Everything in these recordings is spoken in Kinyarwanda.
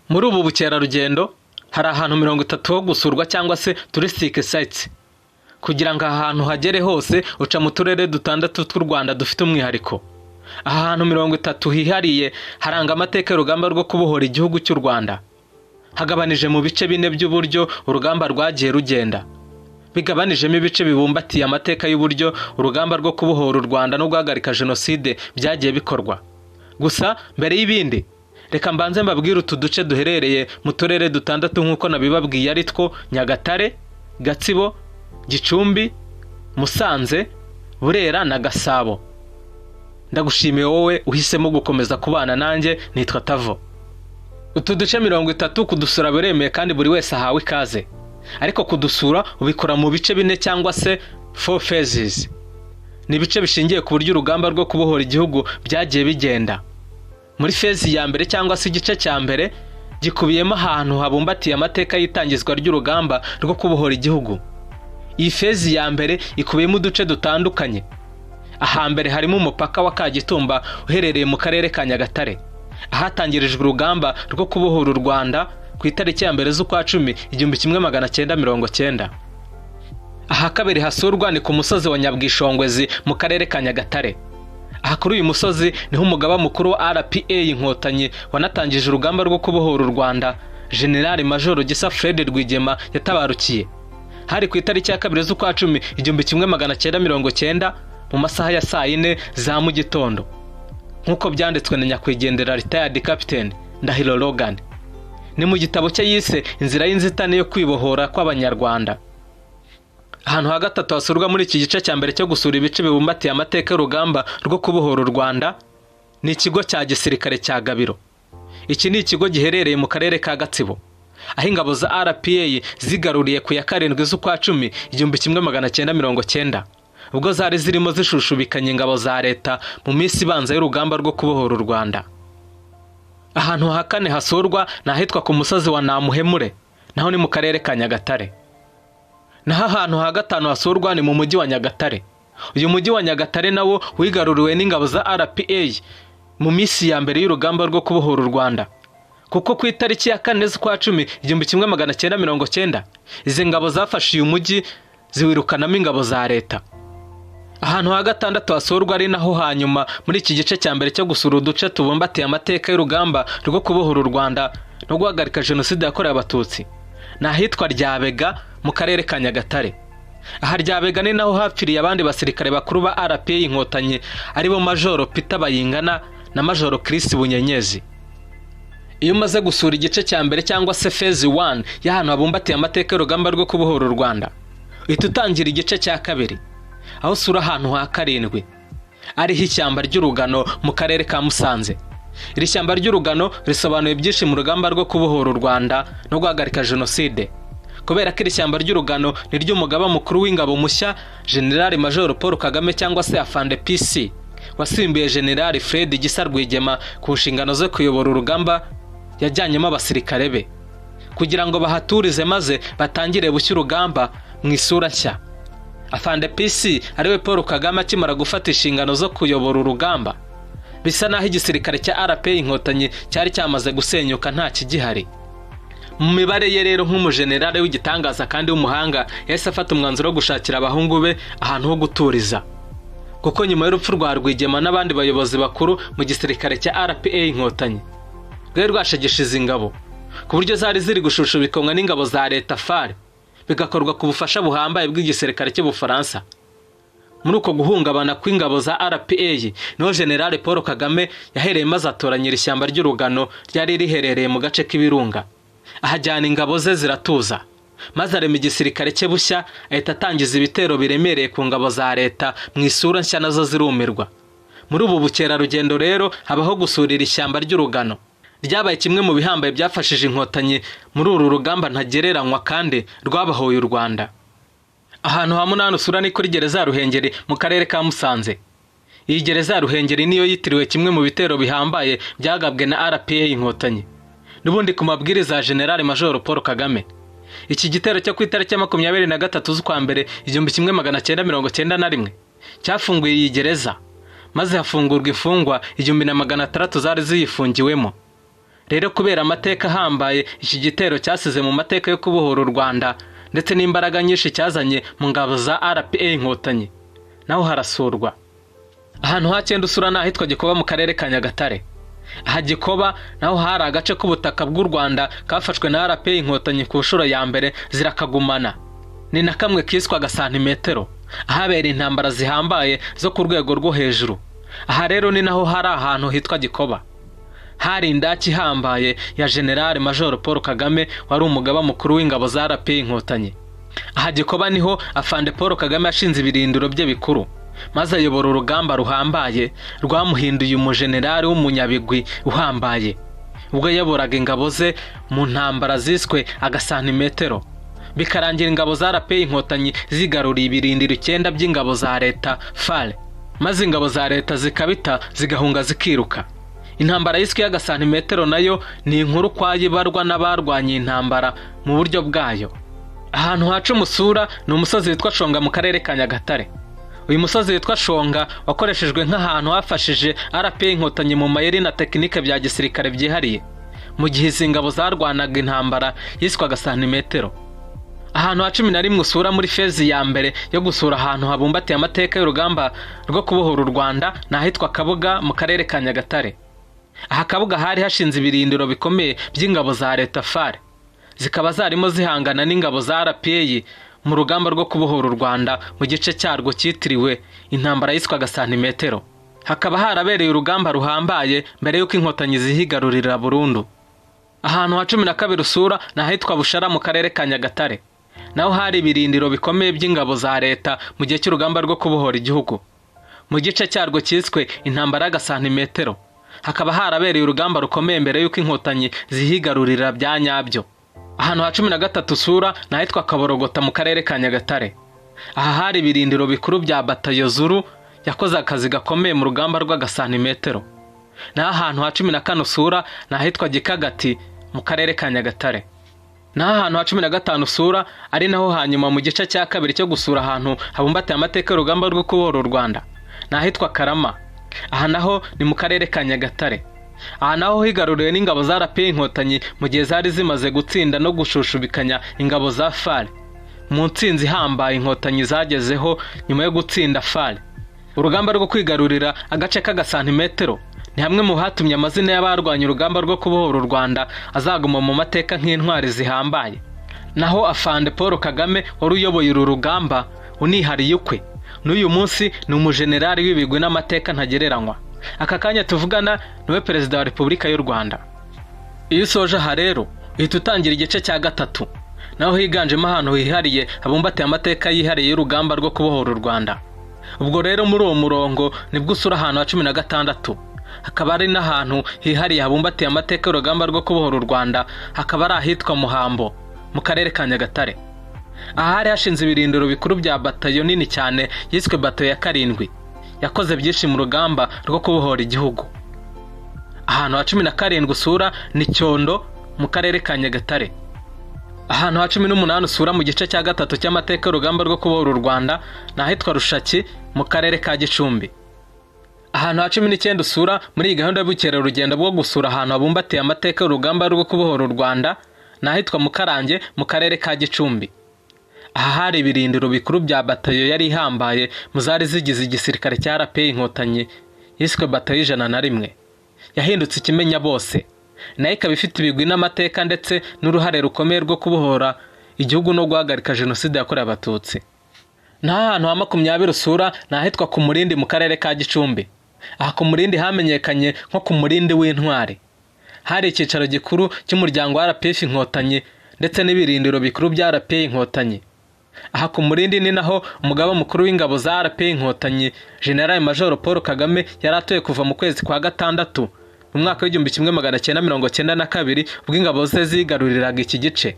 Muri ubu bukerarugendo hari ahantu 30 ho gusurwa cyangwa se touristic sites. Kugira ngo ahantu hagere hose uca mu turere dutandatu tw'u Rwanda dufite umwihariko. Aha hantu 30 hihariye haranga amateka y'urugamba rwo kubohora igihugu cy'u Rwanda. Hagabanije mu bice bine by'uburyo urugamba rwagiye rugenda. Bigabanijemo ibice bibumbatiye amateka y'uburyo urugamba rwo kubohora u Rwanda no guhagarika jenoside byagiye bikorwa. Gusa mbere y'ibindi reka mbanze mbabwire utu duce duherereye mu turere dutandatu nk'uko nabibabwiye ari two Nyagatare, Gatsibo, Gicumbi, Musanze, Burera na Gasabo. Ndagushimiye wowe uhisemo gukomeza kubana nanjye. Nitwa Tavo. Utu duce 30 kudusura biremeye kandi buri wese ahawe ikaze. Ariko kudusura ubikora mu bice bine cyangwa se 4 phases. Ni bice bishingiye ku buryo urugamba rwo kubohora igihugu byagiye bigenda. Muri phase ya mbere cyangwa se igice cya mbere gikubiyemo ahantu habumbatiye amateka y'itangizwa ry'urugamba rwo kubohora igihugu. Iyi phase ya mbere ikubiyemo uduce dutandukanye. Ahambere harimo umupaka wa Kagitumba uherereye mu karere ka Nyagatare. Ahatangirijwe urugamba rwo kubohora u Rwanda ku itariki ya mbere z'ukwa 10 1990. Aha kabiri hasurwa ni ku musozi wa Nyabwishongwezi mu karere ka Nyagatare. Aha kuri uyu musozi niho umugaba mukuru wa RPA Inkotanyi wanatangije urugamba rwo kubohora u Rwanda, General Major Gisa Fred Rwigema yatabarukiye. Hari ku itariki ya kabiri z'ukwa 10 1990 mu masaha ya saa 4 za mu gitondo. Nkuko byanditswe na nyakwigendera retired captain Ndahiro Logan. Ni mu gitabo cye yise Inzira y'inzitane yo kwibohora kw'Abanyarwanda. Ahantu ha gatatu hasurwa muri iki gice cya mbere cyo gusura ibice bibumbatiye amateka y'urugamba rwo kubohora u Rwanda ni ikigo cya gisirikare cya Gabiro. Iki ni ikigo giherereye mu karere ka Gatsibo. Aho ingabo za RPA zigaruriye ku ya 7 z'ukwa 10 1990. Ubwo zari zirimo zishushubikanye ingabo za leta mu minsi ibanza y'urugamba rwo kubohora u Rwanda. Ahantu ha kane hasurwa nahitwa ku musozi wa Namuhemure, naho ni mu karere ka Nyagatare. Naho ahantu ha gatanu hasurwa ni mu mujyi wa Nyagatare. Uyu mujyi wa Nyagatare nawo wigaruriwe n'ingabo za RPA mu minsi ya mbere y'urugamba rwo kubohora u Rwanda. Kuko ku itariki ya 4 z'ukwa 10 1990 izi ngabo zafashe uyu mujyi ziwirukanamo ingabo za leta. Ahantu ha gatandatu hasurwa ari naho hanyuma muri iki gice cya mbere cyo gusura uduce tubumbatiye amateka y'urugamba rwo kubohora u Rwanda no guhagarika jenoside yakorewe Abatutsi. Nahitwa Ryabega mu karere ka Nyagatare. Aha Ryabega ni naho hapfiriye abandi basirikare bakuru ba RPA Inkotanyi aribo Major Peter Bayingana na Major Chris Bunyenyezi. Iyo umaze gusura igice cya mbere cyangwa se phase 1 y'ahantu habumbatiye amateka y'urugamba rwo kubohora u Rwanda, uhita utangira igice cya kabiri aho usura ahantu ha 7 ariho ishyamba ry'urugano mu karere ka Musanze. Iri shyamba ry'urugano risobanuye byinshi mu rugamba rwo kubohora u Rwanda no guhagarika jenoside. Kubera ko iri shyamba ry'urugano ni ry'umugaba mukuru w'ingabo mushya General Major Paul Kagame cyangwa se Afande PC wasimbuye General Fred Gisa Rwigema ku nshingano zo kuyobora urugamba yajyanyemo abasirikare be kugira ngo bahaturize maze batangire bushya urugamba mu isura nshya. Afande PC ariwe Paul Kagame akimara gufata inshingano zo kuyobora urugamba, bisa naho igisirikare cya RPA Inkotanyi cyari cyamaze gusenyuka nta kigihari. Mu mibare ye rero nk'umujenerale w'igitangaza kandi w'umuhanga yahise afata umwanzuro wo gushakira abahungu be ahantu ho guturiza. Kuko nyuma y'urupfu rwa Rwigema n'abandi bayobozi bakuru mu gisirikare cya RPA Inkotanyi rwari rwashegeshize ingabo ku buryo zari ziri gushushubikanwa n'ingabo za leta FAR, bigakorwa ku bufasha buhambaye bw'igisirikare cy'Ubufaransa. Muri uko guhungabana kw'ingabo za RPA niho General Paul Kagame yahereye maze atoranyira ishyamba ry'urugano ryari riherereye mu gace k'ibirunga. Ahajyana ingabo ze ziratuza maze arema igisirikare cye bushya, ahita atangiza ibitero biremereye ku ngabo za leta mu isura nshya nazo zirumirwa. Muri ubu bukerarugendo rero habaho gusurira ishyamba ry'urugano. Ryabaye kimwe mu bihambaye byafashije Inkotanyi muri uru rugamba ntagereranywa kandi rwabahoye u Rwanda. Ahantu ha 8 usura ni kuri gereza ya Ruhengeri mu karere ka Musanze. Iyi gereza ya Ruhengeri niyo yitiriwe kimwe mu bitero bihambaye byagabwe na RPA Inkotanyi n'ubundi ku mabwiriza ya General Major Paul Kagame. Iki gitero cyo ku itariki ya 23 z'ukwa mbere 1991 cyafunguye iyi gereza maze hafungurwa imfungwa 1600 zari ziyifungiwemo. rero kubera amateka ahambaye iki gitero cyasize mu mateka yo kubohora u Rwanda ndetse n'imbaraga nyinshi cyazanye mu ngabo za RPA Inkotanyi, naho harasurwa. Ahantu ha cyenda usura n'ahitwa Gikoba mu karere ka Nyagatare. Aha Gikoba naho hari agace k'ubutaka bw'u Rwanda kafashwe na RPA Inkotanyi ku nshuro ya mbere zirakagumana. Ni na kamwe kiswaga santimetero, ahabera intambara zihambaye zo ku rwego rwo hejuru. Aha rero ni naho hari ahantu hitwa Gikoba. Hari indaki ihambaye ya General Major Paul Kagame wari umugaba mukuru w'ingabo za RPA Inkotanyi. Aha Gikoba niho Afande Paul Kagame yashinze ibirindiro bye bikuru, maze ayobora urugamba ruhambaye rwamuhinduye umujenerali w'umunyabigwi uhambaye, ubwo yayoboraga ingabo ze mu ntambara ziswe agasantimetero, bikarangira ingabo za RPA Inkotanyi zigaruriye ibirindiro 9 by'ingabo za leta FAR, maze ingabo za leta zikabita zigahunga zikiruka. Intambara yiswe y'agasantimetero nayo ni inkuru kwayibarwa n'abarwanye intambara mu buryo bwayo. Ahantu hacu musura ni umusozi witwa Shonga mu karere ka Nyagatare. Uyu musozi witwa Shonga wakoreshejwe nk'ahantu hafashije RPA Inkotanyi mu mayeri na tekinike bya gisirikare byihariye mu gihe izi ngabo zarwanaga intambara yiswe agasantimetero. Ahantu ha 11 usura muri fezi ya mbere yo gusura ahantu habumbatiye amateka y'urugamba rwo kubohora u Rwanda n'ahitwa Kabuga mu karere ka Nyagatare. Aha Kabuga hari hashinze ibirindiro bikomeye by'ingabo za leta FAR, zikaba zarimo zihangana n'ingabo za RPA mu rugamba rwo kubohora u Rwanda mu gice cyarwo cyitiriwe intambara yiswe agasantimetero. Hakaba harabereye urugamba ruhambaye mbere y'uko Inkotanyi zihigarurira burundu. Ahantu ha 12 usura n'ahitwa Bushara mu karere ka Nyagatare, naho hari ibirindiro bikomeye by'ingabo za leta mu gihe cy'urugamba rwo kubohora igihugu mu gice cyarwo cyiswe intambara y'agasantimetero. Hakaba harabereye urugamba rukomeye mbere y'uko Inkotanyi zihigarurira bya nyabyo. Ahantu ha 13 usura n'ahitwa Kaborogota mu karere ka Nyagatare. Aha hari ibirindiro bikuru bya Batayo Zuru yakoze akazi gakomeye mu rugamba rw'agasantimetero. Naho ahantu ha 14 usura n'ahitwa Gikagati mu karere ka Nyagatare. Naho ahantu ha 15 usura ari naho hanyuma mu gice cya kabiri cyo gusura ahantu habumbatiye amateka y'urugamba rwo kubohora u Rwanda n'ahitwa Karama. Aha naho ni mu karere ka Nyagatare. Aha naho higaruriwe n'ingabo za RPA Inkotanyi mu gihe zari zimaze gutsinda no gushushubikanya ingabo za FAR mu ntsinzi ihambaye Inkotanyi zagezeho nyuma yo gutsinda FAR. Urugamba rwo kwigarurira agace k'agasantimetero ni hamwe mu hatumye amazina y'abarwanya urugamba rwo kubohora u Rwanda azaguma mu mateka nk'intwari zihambaye. Naho Afande Paul Kagame wari uyoboye uru rugamba unihariye ukwe, n'uyu munsi ni umujenerali w'ibigwi n'amateka ntagereranywa. Aka kanya tuvugana niwe Perezida wa Repubulika y'u Rwanda. Iyo usoje aha rero uhita utangira igice cya 3, naho higanjemo ahantu hihariye habumbatiye amateka yihariye y'urugamba rwo kubohora u Rwanda. Ubwo rero muri uwo murongo nibwo usura ahantu ha 16, hakaba ari n'ahantu hihariye habumbatiye amateka y'urugamba rwo kubohora u Rwanda, hakaba ari ahitwa Muhambo mu karere ka Nyagatare. Aha hari hashinze ibirindiro bikuru bya batayo nini cyane yiswe batayo ya 7 yakoze byinshi mu rugamba rwo kubohora igihugu. Ahantu ha 17 usura ni Cyondo mu karere ka Nyagatare. Ahantu ha 18 usura mu gice cya 3 cy'amateka y'urugamba rwo kubohora u Rwanda n'ahitwa Rushaki mu karere ka Gicumbi. Ahantu ha 19 usura muri iyi gahunda y'ubukerarugendo bwo gusura ahantu habumbatiye amateka y'urugamba rwo kubohora u Rwanda n'ahitwa Mukarange mu karere ka Gicumbi. Aha hari ibirindiro bikuru bya batayo yari ihambaye mu zari zigize igisirikare cya RPA Inkotanyi yiswe batayo 101. Yahindutse ikimenya bose, nayo ikaba ifite ibigwi n'amateka ndetse n'uruhare rukomeye rwo kubohora igihugu no guhagarika jenoside yakorewe abatutsi. Naho ahantu ha 20 usura n'ahitwa ku Murindi mu karere ka Gicumbi. Aha ku Murindi hamenyekanye nko ku Murindi w'intwari. Hari icyicaro gikuru cy'umuryango wa RPF Inkotanyi ndetse n'ibirindiro bikuru bya RPA Inkotanyi. Aha ku Murindi ni naho umugaba mukuru w'ingabo za RPA Inkotanyi General Major Paul Kagame yari atuye kuva mu kwezi kwa 6 mu mwaka w'1992 ubwo ingabo ze zigaruriraga iki gice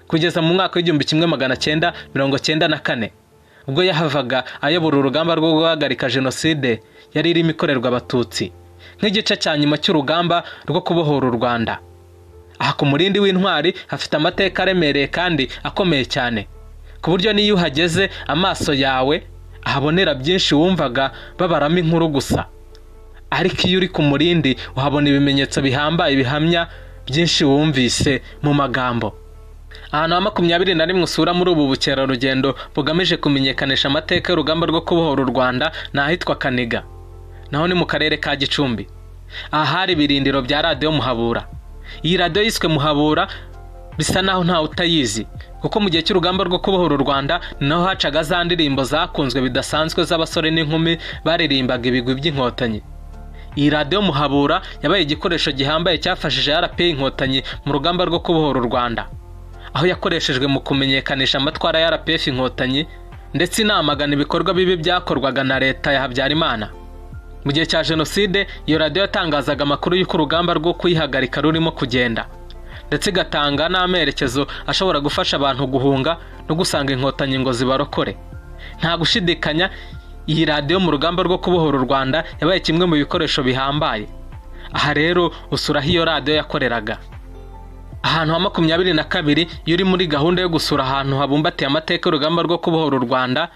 kugeza mu mwaka w'1994 ubwo yahavaga ayobora urugamba rwo guhagarika jenoside yari irimo ikorerwa abatutsi nk'igice cya nyuma cy'urugamba rwo kubohora u Rwanda. Aha ku Murindi w'intwari hafite amateka aremereye kandi akomeye cyane ku buryo niyo uhageze amaso yawe ahabonera byinshi wumvaga babaramo inkuru gusa, ariko iyo uri ku Murindi uhabona ibimenyetso bihambaye bihamya byinshi wumvise mu magambo. Ahantu ha 21 usura muri ubu bukerarugendo bugamije kumenyekanisha amateka y'urugamba rwo kubohora u Rwanda ni ahitwa Kaniga, naho ni mu karere ka Gicumbi. Aha hari ibirindiro bya radiyo Muhabura. Iyi radiyo yiswe Muhabura bisa naho ntawe utayizi, kuko mu gihe cy'urugamba rwo kubohora u Rwanda naho hacaga za ndirimbo zakunzwe bidasanzwe z'abasore n'inkumi baririmbaga ibigwi by'inkotanyi. Iyi radiyo Muhabura yabaye igikoresho gihambaye cyafashije RPF inkotanyi mu rugamba rwo kubohora u Rwanda, aho yakoreshejwe mu kumenyekanisha amatwara ya RPF inkotanyi ndetse inamagana ibikorwa bibi byakorwaga na leta ya Habyarimana. Mu gihe cya Jenoside iyo radiyo yatangazaga amakuru y'uko urugamba rwo kuyihagarika rurimo kugenda, ndetse igatanga n'amerekezo ashobora gufasha abantu guhunga no gusanga inkotanyi ngo zibarokore. Nta gushidikanya iyi radiyo mu rugamba rwo kubohora u Rwanda yabaye kimwe mu bikoresho bihambaye. Aha rero usura iyo radiyo yakoreraga. Ahantu ha 22 iyo uri muri gahunda yo gusura ahantu habumbatiye amateka y'urugamba rwo kubohora u Rwanda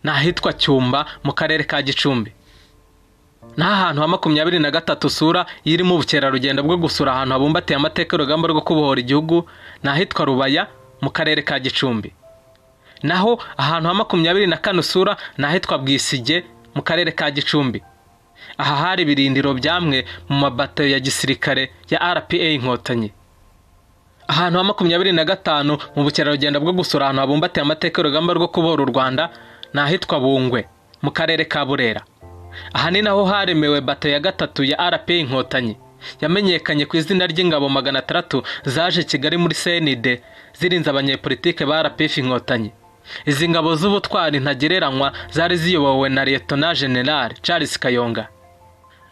ni ahitwa Cyumba mu karere ka Gicumbi. Naho ahantu ha 23 usura iyo iri mu bukerarugendo bwo gusura ahantu habumbatiye amateka y'urugamba rwo kubohora igihugu ni ahitwa Rubaya mu karere ka Gicumbi. Naho ahantu ha 24 usura ni ahitwa Bwisige mu karere ka Gicumbi. Aha hari ibirindiro byamwe mu mabato ya gisirikare ya RPA inkotanyi. Ahantu ha 25 mu bukerarugendo bwo gusura ahantu habumbatiye amateka y'urugamba rwo kubohora u Rwanda ni ahitwa Bungwe mu karere ka Burera. Aha ni naho haremewe bato ya gatatu ya RPF inkotanyi yamenyekanye ku izina ry'ingabo 600 zaje Kigali muri CND zirinze abanyepolitike ba RPF inkotanyi. Izi ngabo z'ubutwari ntagereranywa zari ziyobowe na Lieutenant General Charles Kayonga.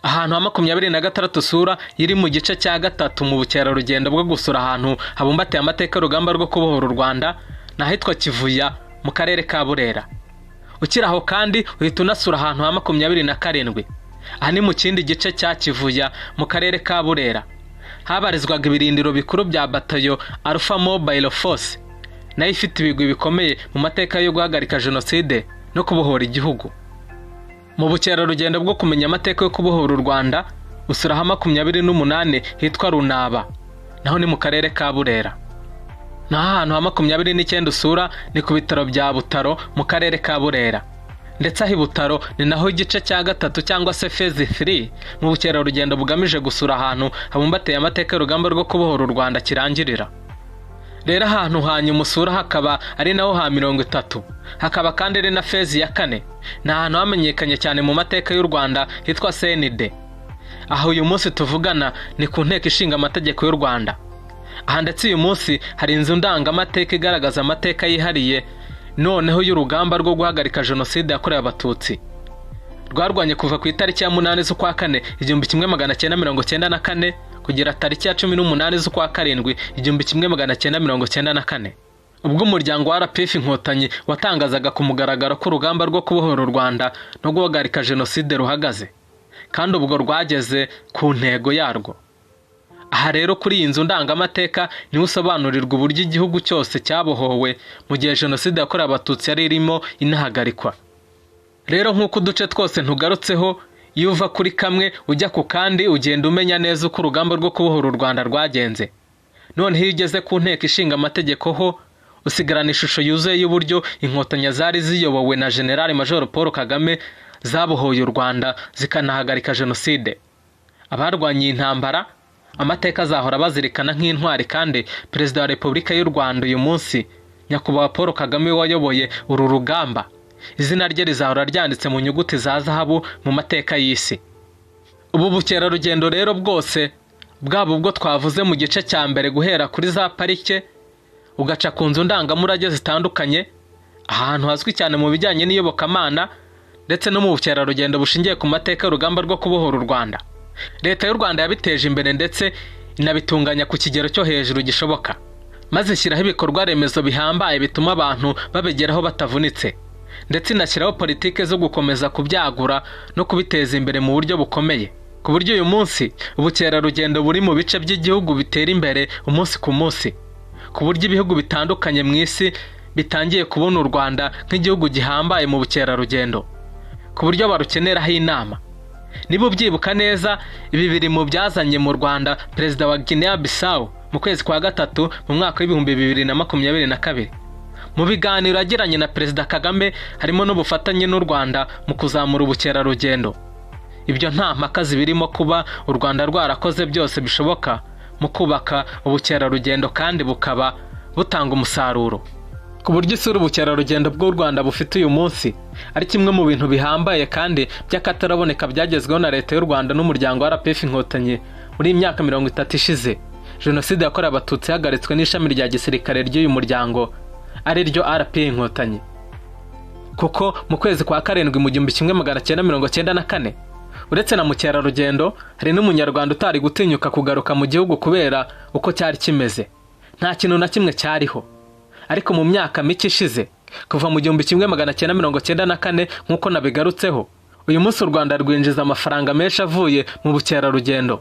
Ahantu ha 26 usura iri mu gice cya gatatu mu bukerarugendo bwo gusura ahantu habumbatiye amateka y'urugamba rwo kubohora u Rwanda ni ahitwa Kivuya mu karere ka Burera. Ukiraho kandi uhita unasura ahantu ha 27. Aha ni mu kindi gice cya Kivuya mu karere ka Burera. Habarizwaga ibirindiro bikuru bya batayo Alpha Mobile Force, nayo ifite ibigwi bikomeye mu mateka yo guhagarika Jenoside no kubohora igihugu. Mu bukerarugendo bwo kumenya amateka yo kubohora u Rwanda usura ha 28 hitwa Runaba, naho ni mu karere ka Burera. Naho ahantu ha 29 usura ni ku bitaro bya Butaro mu karere ka Burera. Ndetse aho Butaro ni naho igice cya gatatu cyangwa se phase 3 mu bukerarugendo bugamije gusura ahantu habumbatiye amateka y'urugamba rwo kubohora u Rwanda kirangirira. Rero ahantu hanyuma usura hakaba ari naho ha 30. Hakaba kandi ari na phase ya 4. Ni ahantu hamenyekanye cyane mu mateka y'u Rwanda hitwa CND. Aho uyu munsi tuvugana ni ku nteko ishinga amategeko y'u Rwanda. Aha ndetse uyu munsi hari inzu ndangamateka igaragaza amateka yihariye noneho y'urugamba rwo guhagarika Jenoside yakorewe Abatutsi. Rwarwanye kuva ku itariki ya 8 z'ukwa 4 1994 kugera tariki ya 18 z'ukwa 7 1994. Ubwo umuryango wa RPF inkotanyi watangazaga ku mugaragaro ko urugamba rwo kubohora u Rwanda no guhagarika Jenoside ruhagaze, kandi ubwo rwageze ku ntego yarwo. Aha rero kuri iyi nzu ndangamateka niho usobanurirwa uburyo igihugu cyose cyabohowe mu gihe Jenoside yakorewe Abatutsi yari irimo inahagarikwa. Rero nk'uko uduce twose ntugarutseho, iyo uva kuri kamwe ujya ku kandi ugenda umenya neza uko urugamba rwo kubohora u Rwanda rwagenze. Noneho iyo ugeze ku nteko ishinga amategeko ho usigarana ishusho yuzuye y'uburyo inkotanyi zari ziyobowe na General Major Paul Kagame zabohoye u Rwanda zikanahagarika Jenoside. Abarwanye intambara amateka azahora bazirikana nk'intwari, kandi Perezida wa Repubulika y'u Rwanda uyu munsi Nyakubahwa Paul Kagame wayoboye uru rugamba, izina rye rizahora ryanditse mu nyuguti za zahabu mu mateka y'isi. Ubu bukerarugendo rero bwose bwabo ubwo twavuze mu gice cya mbere guhera kuri za parike ugaca ku nzu ndangamurage zitandukanye, ahantu hazwi cyane mu bijyanye n'iyobokamana ndetse no mu bukerarugendo bushingiye ku mateka y'urugamba rwo kubohora u Rwanda. Leta y'u Rwanda yabiteje imbere ndetse inabitunganya ku kigero cyo hejuru gishoboka, maze ishyiraho ibikorwa remezo bihambaye bituma abantu babigeraho batavunitse, ndetse inashyiraho politike zo gukomeza kubyagura no kubiteza imbere mu buryo bukomeye, ku buryo uyu munsi ubukerarugendo buri mu bice by'igihugu bitera imbere umunsi ku munsi, ku buryo ibihugu bitandukanye mu isi bitangiye kubona u Rwanda nk'igihugu gihambaye mu bukerarugendo, ku buryo barukeneraho inama. niba ubyibuka neza, ibi biri mu byazanye mu Rwanda perezida wa Guinea Bissau mu kwezi kwa gatatu mu mwaka w'ibihumbi 2022. Mu biganiro yagiranye na Perezida Kagame harimo n'ubufatanye n'u Rwanda mu kuzamura ubukerarugendo. Ibyo nta mpaka zibirimo kuba u Rwanda rwarakoze byose bishoboka mu kubaka ubukerarugendo kandi bukaba butanga umusaruro, ku buryo isura ubukerarugendo bw'u Rwanda bufite uyu munsi ari kimwe mu bintu bihambaye kandi by'akataraboneka byagezweho na leta y'u Rwanda n'umuryango wa RPF Inkotanyi muri imyaka 30 ishize. Jenoside yakorewe Abatutsi yahagaritswe n'ishami rya gisirikare ry'uyu muryango ari ryo RPF Inkotanyi, kuko mu kwezi kwa karindwi mu 1994 uretse na mukerarugendo hari n'umunyarwanda utari gutinyuka kugaruka mu gihugu kubera uko cyari kimeze. Nta kintu na kimwe cyariho. Ariko mu myaka mike ishize kuva mu 1994 nk'uko nabigarutseho, uyu munsi u Rwanda rwinjiza amafaranga menshi avuye mu bukerarugendo,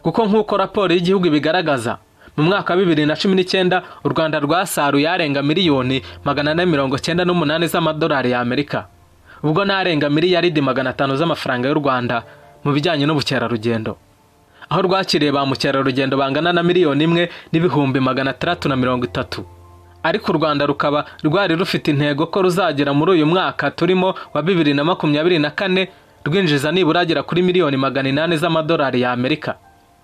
kuko nk'uko raporo y'igihugu ibigaragaza mu mwaka wa 2019 u Rwanda rwasaruye arenga miliyoni 498 z'amadolari y'Amerika, ubwo narenga miliyaridi 500 z'amafaranga y'u Rwanda mu bijyanye n'ubukerarugendo, aho rwakiriye ba mukerarugendo bangana na miliyoni 1,630. Ariko u Rwanda rukaba rwari rufite intego ko ruzagera muri uyu mwaka turimo wa 2024 rwinjiza nibura agera kuri miliyoni 800 z'amadolari y'Amerika.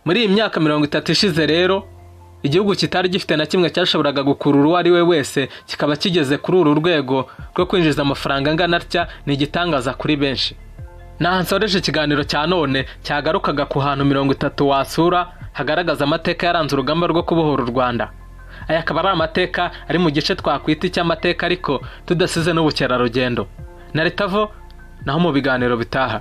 Muri iyi myaka 30 ishize rero, igihugu kitari gifite na kimwe cyashoboraga gukurura uwo ari we wese kikaba kigeze kuri uru rwego rwo kwinjiza amafaranga angana atya, ni igitangaza kuri benshi. Nahansoreje ikiganiro cya none cyagarukaga ku hantu 30 wasura hagaragaza amateka yaranze urugamba rwo kubohora u Rwanda. Aya akaba ari amateka ari mu gice twakwita icy'amateka ariko tudasize n'ubukerarugendo. Na Letavo naho mu biganiro bitaha.